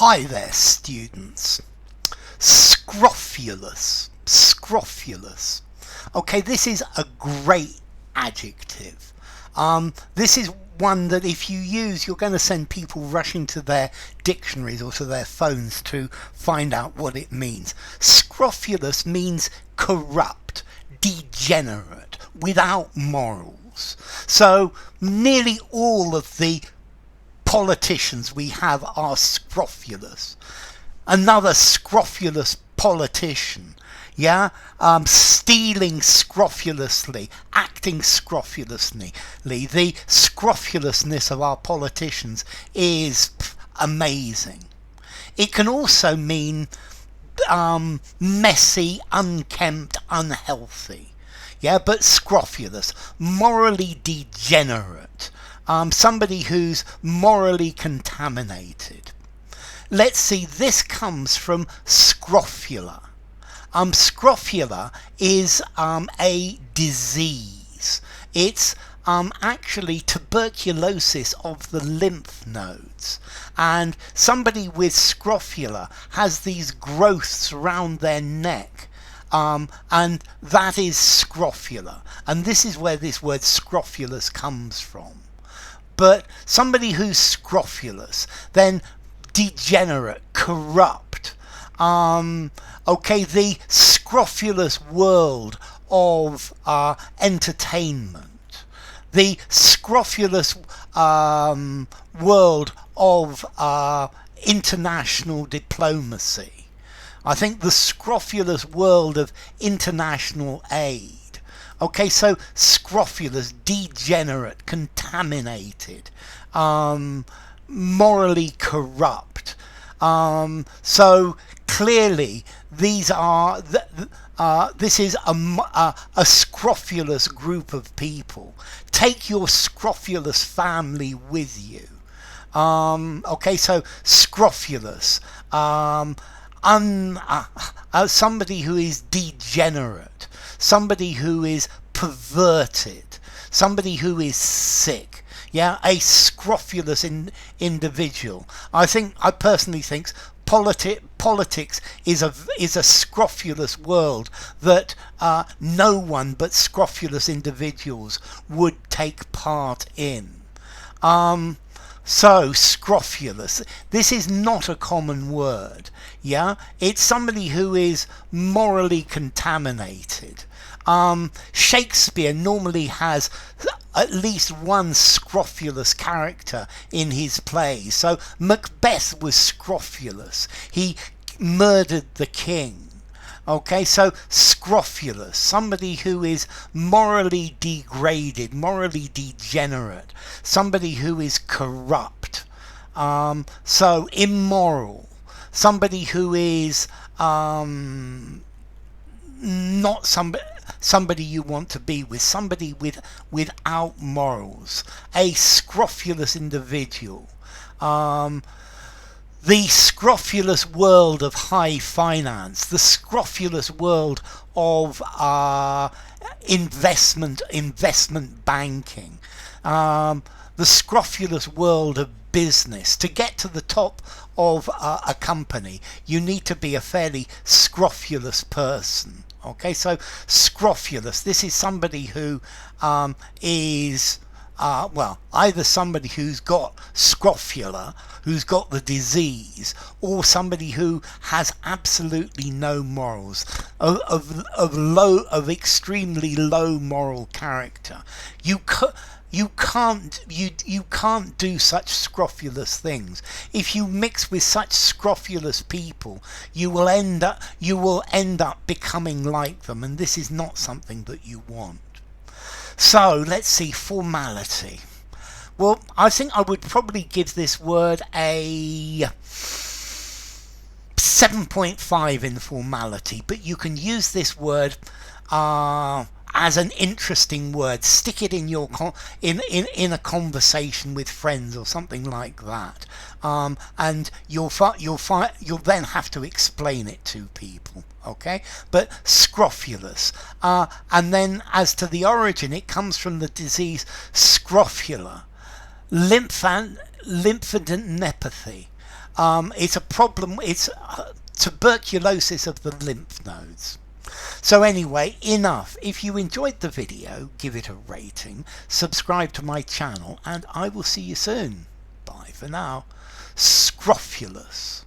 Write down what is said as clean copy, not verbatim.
Hi there, students. Scrofulous. Scrofulous. Okay, this is a great adjective. This is one that if you use, you're going to send people rushing to their dictionaries or to their phones to find out what it means. Scrofulous means corrupt, degenerate, without morals. So nearly all of the politicians we have are scrofulous. Another scrofulous politician, stealing scrofulously, acting scrofulously. The scrofulousness of our politicians is amazing. It can also mean messy, unkempt, unhealthy. But scrofulous, morally degenerate. Somebody who's morally contaminated. Let's see, this comes from scrofula. Scrofula is a disease. It's actually tuberculosis of the lymph nodes. And somebody with scrofula has these growths around their neck. And that is scrofula. And this is where this word scrofulous comes from. But somebody who's scrofulous, then degenerate, corrupt. The scrofulous world of entertainment. The scrofulous world of international diplomacy. I think the scrofulous world of international aid. Okay, so scrofulous, degenerate, contaminated, morally corrupt. So clearly, these are this is a scrofulous group of people. Take your scrofulous family with you. So scrofulous, somebody who is degenerate. Somebody who is perverted, somebody who is sick, a scrofulous individual. I personally think politics is a scrofulous world that no one but scrofulous individuals would take part in. So, scrofulous. This is not a common word. It's somebody who is morally contaminated. Shakespeare normally has at least one scrofulous character in his plays. So Macbeth was scrofulous. He murdered the king. Okay, so scrofulous, somebody who is morally degraded, morally degenerate, somebody who is corrupt, so immoral, somebody who is not somebody you want to be with, somebody without morals, a scrofulous individual. The scrofulous world of high finance, the scrofulous world of investment banking, the scrofulous world of business. To get to the top of a company, you need to be a fairly scrofulous person. Okay, so scrofulous, this is somebody who is either somebody who's got scrofula, who's got the disease, or somebody who has absolutely no morals, of extremely low moral character. You can't do such scrofulous things. If you mix with such scrofulous people, you will end up becoming like them, and this is not something that you want. So let's see, formality. Well, I think I would probably give this word a 7.5 in formality, but you can use this word as an interesting word. Stick it in your in a conversation with friends or something like that, and you'll then have to explain it to people. Okay, but scrofulous, and then as to the origin, it comes from the disease scrofula, lymphadenopathy, It's a problem. It's tuberculosis of the lymph nodes. So anyway, enough. If you enjoyed the video, give it a rating, subscribe to my channel, and I will see you soon. Bye for now. Scrofulous.